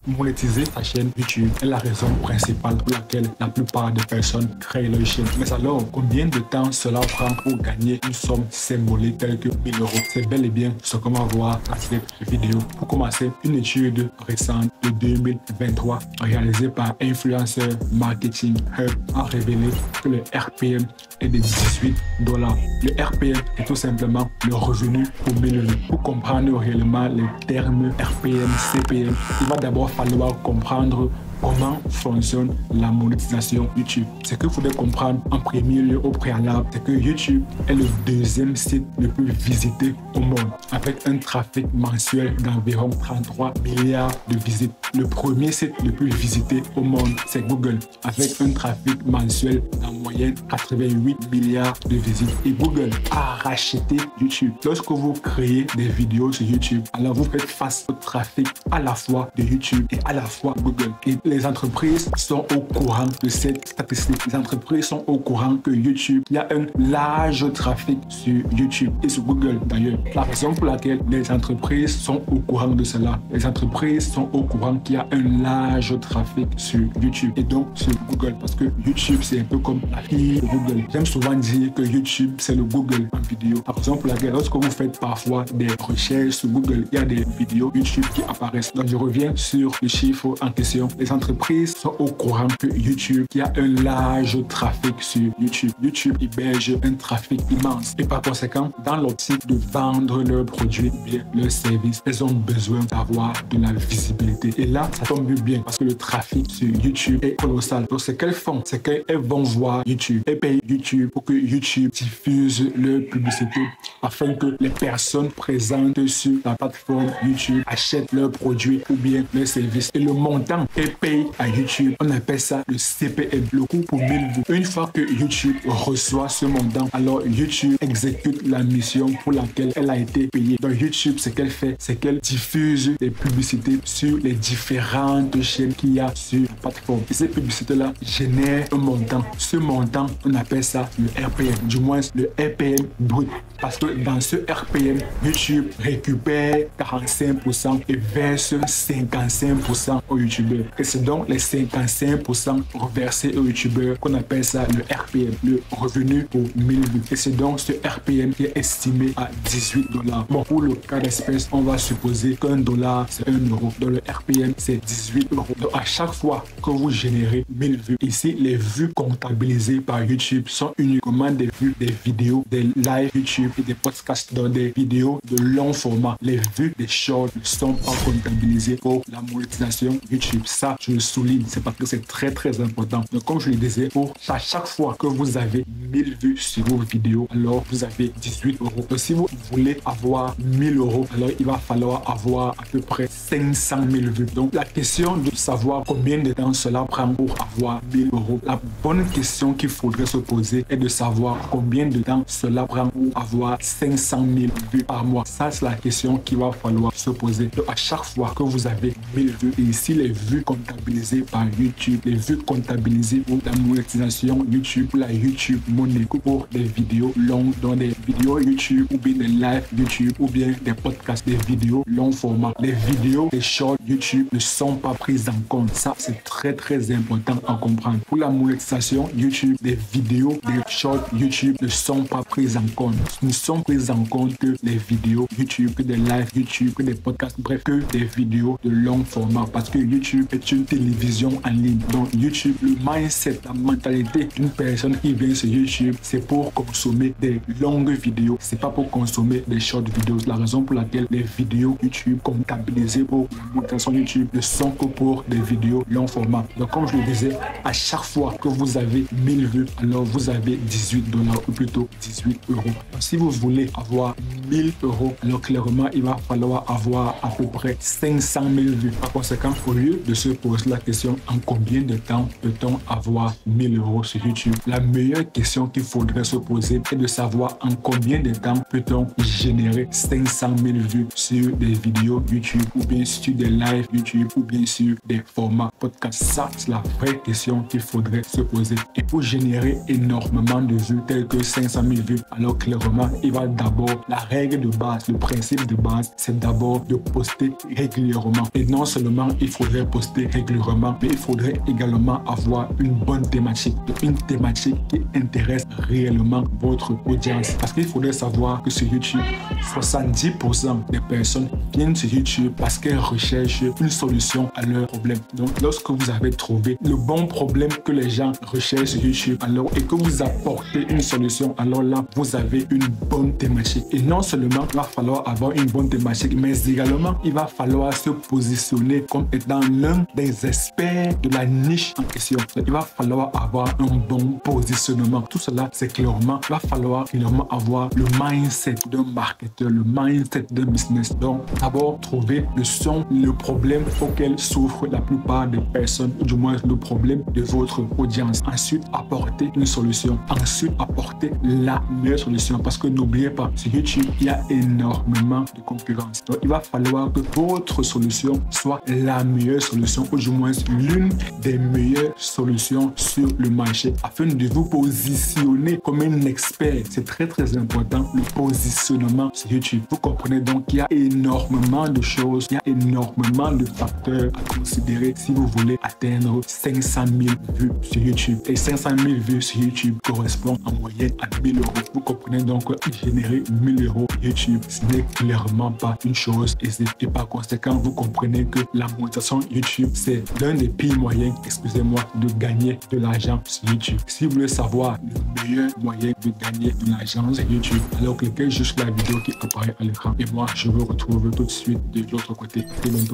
monétiser sa chaîne YouTube est la raison principale pour laquelle la plupart des personnes créent leur chaîne. Mais alors, combien de temps cela prend pour gagner une somme symbolique telle que 1000 euros? C'est bel et bien ce qu'on va voir dans cette vidéo. Pour commencer, une étude récente de 2023 réalisée par Influencer Marketing Hub a révélé que le RPM est de $18. Le RPM est tout simplement le revenu pour 1000 euros. Pour comprendre réellement les termes RPM, CPM, il va d'abord falloir comprendre comment fonctionne la monétisation YouTube. Ce qu'il faudrait comprendre en premier lieu au préalable, c'est que YouTube est le deuxième site le plus visité au monde, avec un trafic mensuel d'environ 33 milliards de visites. Le premier site le plus visité au monde, c'est Google, avec un trafic mensuel en moyenne 88 milliards de visites. Et Google a racheté YouTube. Lorsque vous créez des vidéos sur YouTube, alors vous faites face au trafic à la fois de YouTube et à la fois Google. Et les entreprises sont au courant de cette statistique. Les entreprises sont au courant que YouTube, il y a un large trafic sur YouTube et sur Google d'ailleurs. La raison pour laquelle les entreprises sont au courant de cela, les entreprises sont au courant qu'il y a un large trafic sur YouTube et donc sur Google, parce que YouTube c'est un peu comme la fille de Google. J'aime souvent dire que YouTube c'est le Google en vidéo. La raison pour laquelle lorsque vous faites parfois des recherches sur Google, il y a des vidéos YouTube qui apparaissent. Donc je reviens sur les chiffres en question. Les entreprises sont au courant que YouTube, il y a un large trafic sur YouTube. YouTube héberge un trafic immense et par conséquent, dans l'optique de vendre leurs produits ou bien leurs services, elles ont besoin d'avoir de la visibilité. Et là, ça tombe bien parce que le trafic sur YouTube est colossal. Donc, ce qu'elles font, c'est qu'elles vont voir YouTube. Elles payent YouTube pour que YouTube diffuse leur publicité afin que les personnes présentes sur la plateforme YouTube achètent leurs produits ou bien leurs services. Et le montant qu'elles payent à YouTube, on appelle ça le CPM, le coût pour 1000 vues. Une fois que YouTube reçoit ce montant, alors YouTube exécute la mission pour laquelle elle a été payée. Donc YouTube, ce qu'elle fait, c'est qu'elle diffuse des publicités sur les différentes chaînes qu'il y a sur la plateforme. Et ces publicités-là génèrent un montant. Ce montant, on appelle ça le RPM, du moins le RPM brut. Parce que dans ce RPM, YouTube récupère 45% et verse 55% aux YouTubeurs. Et c'est donc les 55% reversés aux YouTubeurs qu'on appelle ça le RPM, le revenu pour 1000 vues. Et c'est donc ce RPM qui est estimé à $18. Bon, pour le cas d'espèce, on va supposer qu'un dollar, c'est 1 euro. Donc le RPM, c'est 18 euros. Donc à chaque fois que vous générez 1000 vues, ici, les vues comptabilisées par YouTube sont uniquement des vues des vidéos, des lives YouTube et des podcasts dans des vidéos de long format. Les vues des shorts ne sont pas comptabilisées pour la monétisation YouTube. Ça, je le souligne, c'est parce que c'est très important. Donc comme je le disais, pour à chaque fois que vous avez 1000 vues sur vos vidéos, alors vous avez 18 euros. Donc si vous voulez avoir 1000 euros, alors il va falloir avoir à peu près 500 000 vues. Donc la question de savoir combien de temps cela prend pour avoir 1000 euros, la bonne question qu'il faudrait se poser est de savoir combien de temps cela prend pour avoir 500 000 vues par mois. Ça, c'est la question qu'il va falloir se poser. Donc à chaque fois que vous avez 1000 vues, et ici les vues comptabilisées par YouTube, les vues comptabilisées pour la monétisation YouTube, pour la YouTube Money, pour des vidéos longues, dans des vidéos YouTube ou bien des lives YouTube ou bien des podcasts, des vidéos long format. Les vidéos, les shorts YouTube ne sont pas prises en compte. Ça, c'est très important à comprendre. Pour la monétisation YouTube, des vidéos, des shorts YouTube ne sont pas prises en compte. Ne sont prises en compte que les vidéos YouTube, que des lives YouTube, que des podcasts, bref, que des vidéos de long format. Parce que YouTube est une télévision en ligne. Donc YouTube, le mindset, la mentalité d'une personne qui vient sur YouTube, c'est pour consommer des longues vidéos. C'est pas pour consommer des short vidéos. La raison pour laquelle les vidéos YouTube comptabilisées pour la monétisation YouTube ne sont que pour des vidéos long format. Donc comme je le disais, à chaque fois que vous avez 1000 vues, alors vous avez $18 ou plutôt 18 euros. Donc, si vous voulez avoir 1000 euros, alors clairement il va falloir avoir à peu près 500 000 vues. Par conséquent, au lieu de se poser la question en combien de temps peut-on avoir 1000 euros sur YouTube, la meilleure question qu'il faudrait se poser est de savoir en combien de temps peut-on générer 500 000 vues sur des vidéos YouTube ou bien sur des lives YouTube ou bien sur des formats podcast. Ça, c'est la vraie question qu'il faudrait se poser. Et pour générer énormément de vues, telles que 500 000 vues, alors clairement, il va d'abord, la règle de base, le principe de base, c'est d'abord de poster régulièrement. Et non seulement il faudrait poster régulièrement, mais il faudrait également avoir une bonne thématique. Une thématique qui intéresse réellement votre audience. Parce qu'il faudrait savoir que sur YouTube, 70% des personnes viennent sur YouTube parce qu'elles recherchent une solution à leur problème. Donc, lorsque vous avez trouvé le bon problème que les gens recherchent sur YouTube, alors, et que vous apportez une solution, alors là, vous avez une bonne thématique. Et non seulement il va falloir avoir une bonne thématique, mais également, il va falloir se positionner comme étant l'un des experts de la niche en question. Il va falloir avoir un bon positionnement. Tout cela, c'est clairement, il va falloir clairement avoir le mindset d'un marketeur, le mindset d'un business. Donc, d'abord, trouver le problème auquel souffrent la plupart des personnes, ou du moins le problème de votre audience. Ensuite, apporter une solution. Ensuite, apporter la meilleure solution. Parce que n'oubliez pas, sur YouTube, il y a énormément de concurrence. Donc, il va falloir que votre solution soit la meilleure solution, ou du moins l'une des meilleures solutions sur le marché, afin de vous positionner comme un expert. C'est très important, le positionnement sur YouTube. Vous comprenez donc qu'il y a énormément de choses, il y a énormément de facteurs à considérer si vous voulez atteindre 500 000 vues sur YouTube. Et 500 000 vues sur YouTube correspond en moyenne à 1000 euros. Vous comprenez donc que générer 1000 euros YouTube, ce n'est clairement pas une chose aisée. Et par conséquent, vous comprenez que la monétisation YouTube, c'est l'un des pires moyens, excusez-moi, de gagner de l'argent sur YouTube. Si vous voulez savoir le meilleur moyen de gagner de l'argent sur YouTube, alors cliquez juste la vidéo qui apparaît à l'écran. Et moi, je vous retrouve tout de suite de l'autre côté. Très bientôt.